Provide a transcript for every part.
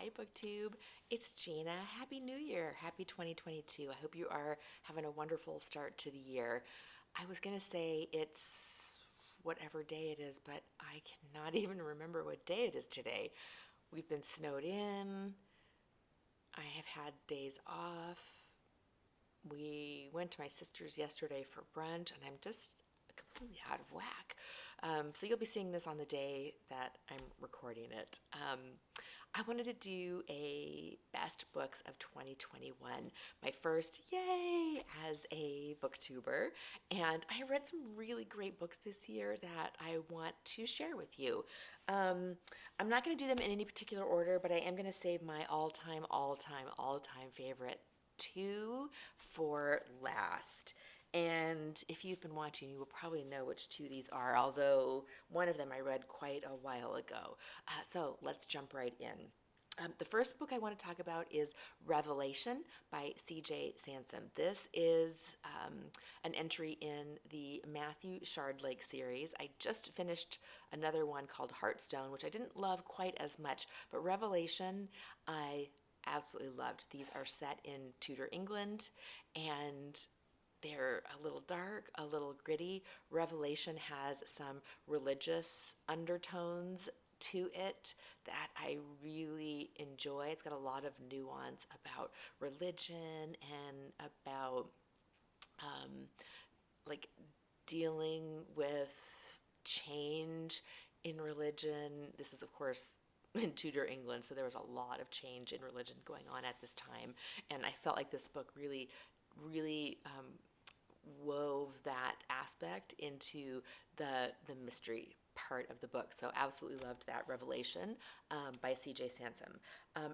Hi, BookTube. It's Gina. Happy New Year. Happy 2022. I hope you are having a wonderful start to the year. I was going to say it's whatever day it is, but I cannot even remember what day it is today. We've been snowed in. I have had days off. We went to my sister's yesterday for brunch, and I'm just completely out of whack. So you'll be seeing this on the day that I'm recording it. I wanted to do a best books of 2021, my first yay as a booktuber, and I read some really great books this year that I want to share with you. Um, I'm not going to do them in any particular order, but I am going to save my all-time favorite two for last. And if you've been watching, you will probably know which two these are, although one of them I read quite a while ago. So let's jump right in. The first book I want to talk about is Revelation by CJ Sansom. This is an entry in the Matthew Shardlake series. I just finished another one called Heartstone, which I didn't love quite as much, but Revelation I absolutely loved. These are set in Tudor England, and they're a little dark, a little gritty. Revelation has some religious undertones to it that I really enjoy. It's got a lot of nuance about religion and about um, like dealing with change in religion. This is, of course, in Tudor England, so there was a lot of change in religion going on at this time, and I felt like this book really wove that aspect into the mystery part of the book. So absolutely loved that. Revelation by CJ Sansom.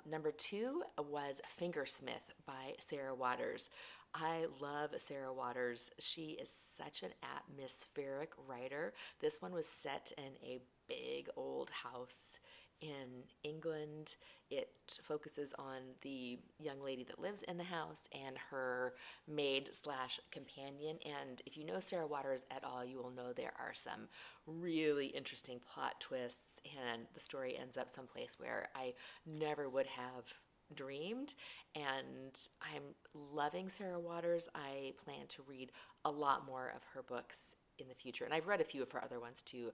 Number two was Fingersmith by Sarah Waters. I love Sarah Waters. She is such an atmospheric writer. This one was set in a big old house in England. It focuses on the young lady that lives in the house and her maid slash companion. And if you know Sarah Waters at all, you will know there are some really interesting plot twists, and the story ends up someplace where I never would have dreamed. And I'm loving Sarah Waters. I plan to read a lot more of her books in the future. And I've read a few of her other ones too.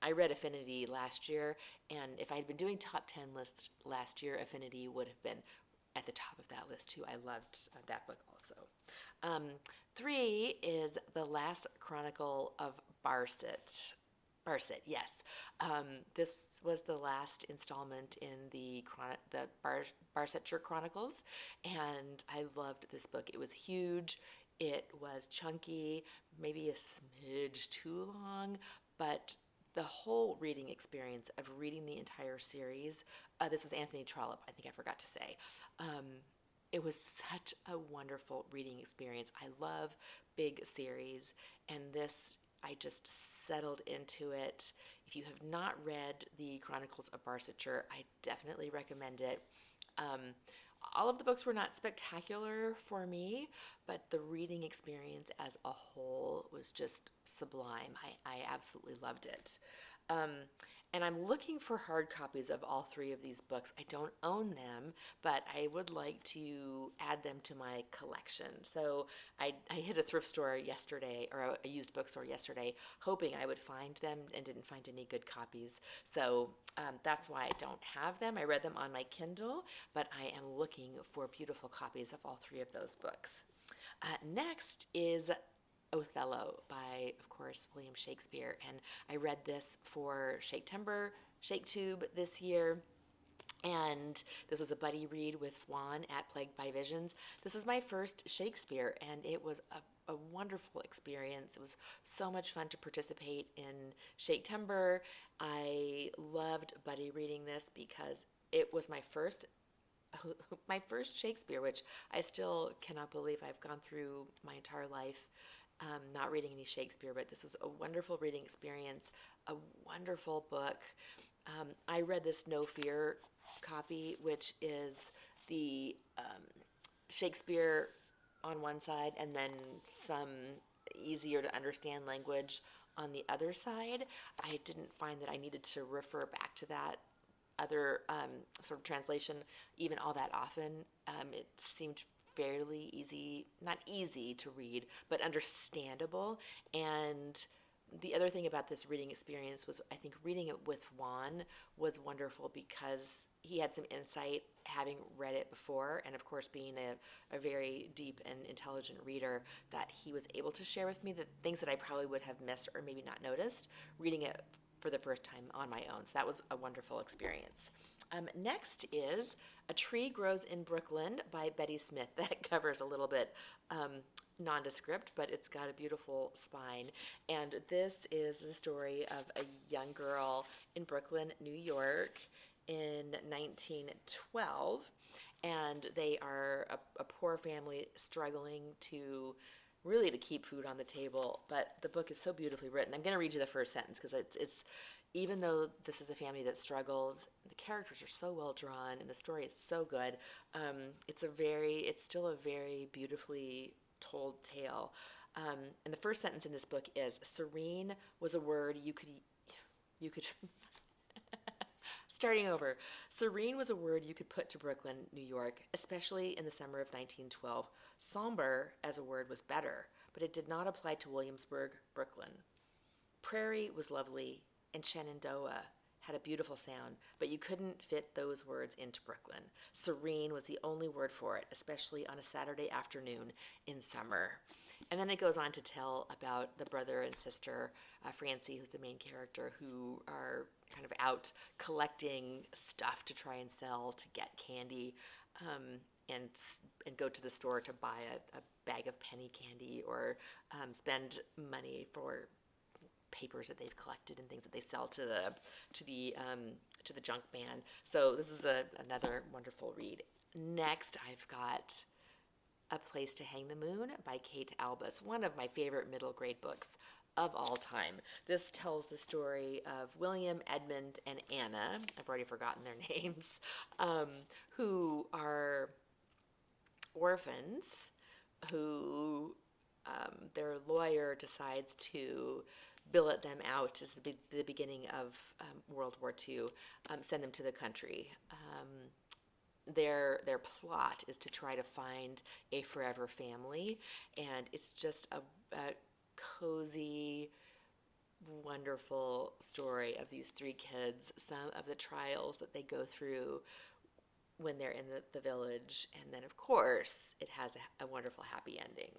I read Affinity last year, and if I had been doing top 10 lists last year, Affinity would have been at the top of that list too. I loved that book also. Three is The Last Chronicle of Barset. Barset, yes. This was the last installment in the Barsetshire Chronicles, and I loved this book. It was huge. It was chunky, maybe a smidge too long, but the whole reading experience of reading the entire series, this was Anthony Trollope, I think I forgot to say. It was such a wonderful reading experience. I love big series, and this, I just settled into it. If you have not read the Chronicles of Barsetshire, I definitely recommend it. All of the books were not spectacular for me, but the reading experience as a whole was just sublime. I absolutely loved it. Um, and I'm looking for hard copies of all three of these books. I don't own them, but I would like to add them to my collection. So I hit a thrift store yesterday, or a used bookstore yesterday, hoping I would find them, and didn't find any good copies. So that's why I don't have them. I read them on my Kindle, but I am looking for beautiful copies of all three of those books. Next is Othello by, of course, William Shakespeare. And I read this for Shaketube this year. And this was a buddy read with Juan at Plagued by Visions. This is my first Shakespeare, and it was a wonderful experience. It was so much fun to participate in Shaketube. I loved buddy reading this because it was my first Shakespeare, which I still cannot believe I've gone through my entire life not reading any Shakespeare, but this was a wonderful reading experience, a wonderful book. I read this No Fear copy, which is the Shakespeare on one side and then some easier to understand language on the other side. I didn't find that I needed to refer back to that other sort of translation even all that often. It seemed fairly easy, not easy to read, but understandable. And the other thing about this reading experience was, I think, reading it with Juan was wonderful because he had some insight having read it before, and of course being a very deep and intelligent reader, that he was able to share with me the things that I probably would have missed or maybe not noticed reading it for the first time on my own. So that was a wonderful experience. Next is A Tree Grows in Brooklyn by Betty Smith. That covers a little bit nondescript, but it's got a beautiful spine. And this is the story of a young girl in Brooklyn, New York in 1912. And they are a poor family struggling to keep food on the table. But the book is so beautifully written. I'm going to read you the first sentence because it's even though this is a family that struggles, the characters are so well drawn and the story is so good. It's still a very beautifully told tale. And the first sentence in this book is, serene was a word you could starting over. Serene was a word you could put to Brooklyn, New York, especially in the summer of 1912. Somber as a word was better, but it did not apply to Williamsburg, Brooklyn. Prairie was lovely, and Shenandoah had a beautiful sound, but you couldn't fit those words into Brooklyn. Serene was the only word for it, especially on a Saturday afternoon in summer. And then it goes on to tell about the brother and sister, Francie, who's the main character, who are kind of out collecting stuff to try and sell to get candy, and go to the store to buy a bag of penny candy, or spend money for papers that they've collected and things that they sell to the junk man. So this is another wonderful read. Next, I've got A Place to Hang the Moon by Kate Albus, one of my favorite middle grade books of all time. This tells the story of William, Edmund, and Anna, I've already forgotten their names, who are orphans who their lawyer decides to billet them out as the beginning of World War II, send them to the country. Their plot is to try to find a forever family, and it's just a cozy, wonderful story of these three kids, some of the trials that they go through when they're in the village, and then of course it has a wonderful happy ending.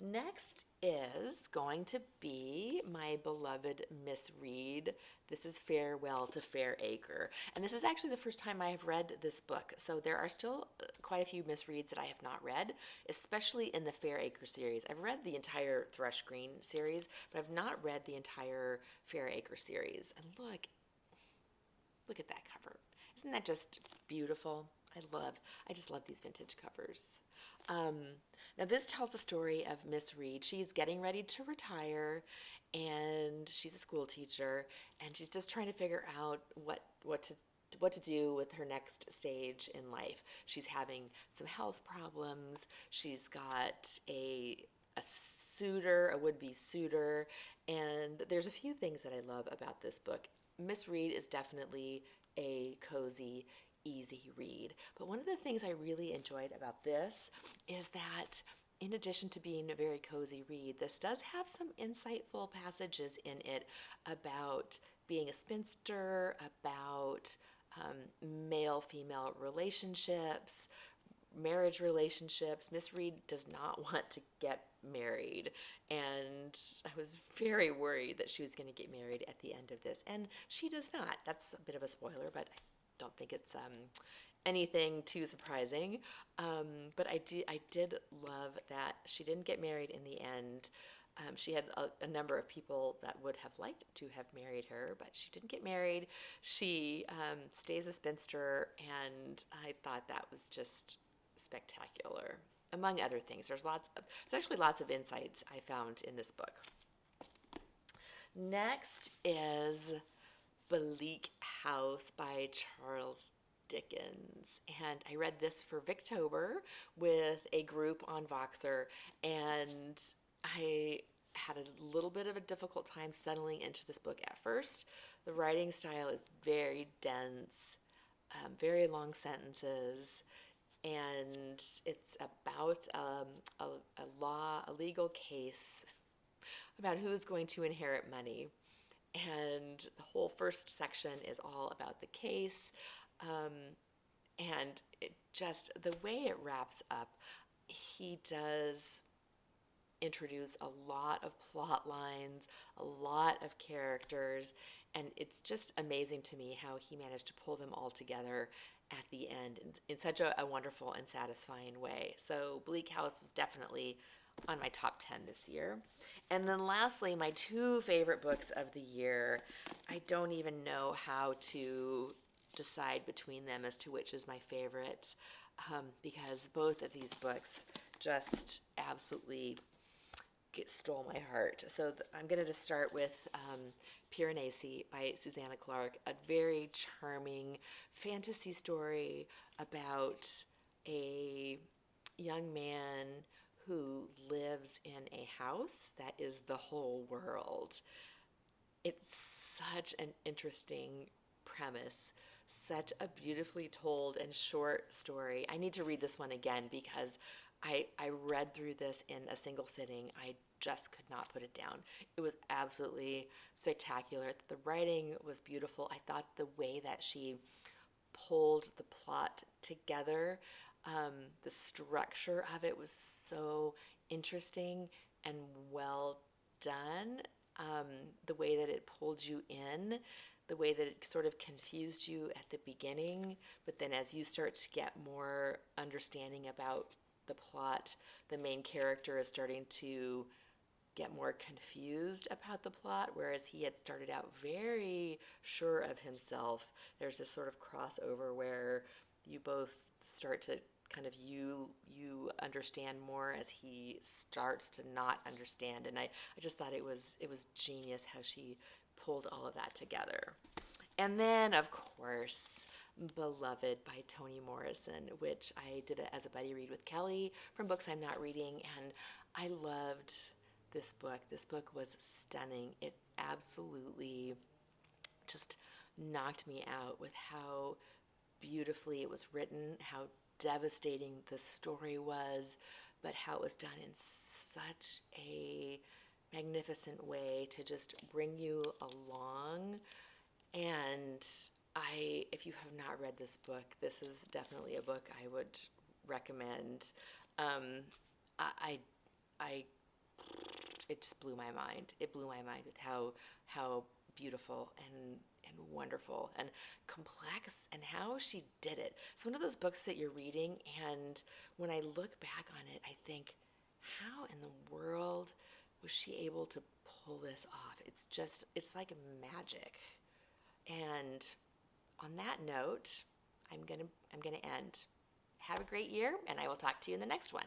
Next is going to be my beloved Miss Reed. This is Farewell to Fairacre. And this is actually the first time I have read this book. So there are still quite a few Miss Reeds that I have not read, especially in the Fairacre series. I've read the entire Thrush Green series, but I've not read the entire Fairacre series. And look at that cover. Isn't that just beautiful? I just love these vintage covers. Now this tells the story of Miss Reed. She's getting ready to retire, and she's a school teacher, and she's just trying to figure out what to do with her next stage in life. She's having some health problems. She's got a would-be suitor, and there's a few things that I love about this book. Miss Reed is definitely a cozy, easy read. But one of the things I really enjoyed about this is that in addition to being a very cozy read, this does have some insightful passages in it about being a spinster, about male-female relationships, marriage relationships. Miss Reed does not want to get married, and I was very worried that she was going to get married at the end of this, and she does not. That's a bit of a spoiler, but I don't think it's anything too surprising. But I did love that she didn't get married in the end. She had a number of people that would have liked to have married her, but she didn't get married. She stays a spinster, and I thought that was just spectacular. Among other things, there's actually lots of insights I found in this book. Next is Bleak House by Charles Dickens, and I read this for Victober with a group on Voxer, and I had a little bit of a difficult time settling into this book at first. The writing style is very dense, very long sentences, and it's about a legal case about who's going to inherit money. And the whole first section is all about the case. Um, and it just, the way it wraps up, he does introduce a lot of plot lines, a lot of characters, and it's just amazing to me how he managed to pull them all together at the end in such a wonderful and satisfying way. So Bleak House was definitely on my top 10 this year. And then lastly, my two favorite books of the year. I don't even know how to decide between them as to which is my favorite, because both of these books just absolutely stole my heart. So I'm going to just start with Piranesi by Susanna Clarke, a very charming fantasy story about a young man who lives in a house that is the whole world. It's such an interesting premise, such a beautifully told and short story. I need to read this one again because I read through this in a single sitting. I just could not put it down. It was absolutely spectacular. The writing was beautiful. I thought the way that she pulled the plot together, the structure of it was so interesting and well done. The way that it pulled you in, the way that it sort of confused you at the beginning, but then as you start to get more understanding about the plot, the main character is starting to get more confused about the plot, whereas he had started out very sure of himself. There's this sort of crossover where you both start to kind of you understand more as he starts to not understand. And I just thought it was genius how she pulled all of that together. And then, of course, Beloved by Toni Morrison, which I did as a buddy read with Kelly from Books I'm Not Reading, and I loved this book. This book was stunning. It absolutely just knocked me out with how beautifully it was written, how devastating the story was, but how it was done in such a magnificent way to just bring you along. And if you have not read this book, this is definitely a book I would recommend. I, I, it just blew my mind. It blew my mind with how beautiful and wonderful and complex and how she did it. It's one of those books that you're reading, and when I look back on it, I think, how in the world was she able to pull this off? It's like magic. And on that note, I'm gonna end. Have a great year, and I will talk to you in the next one.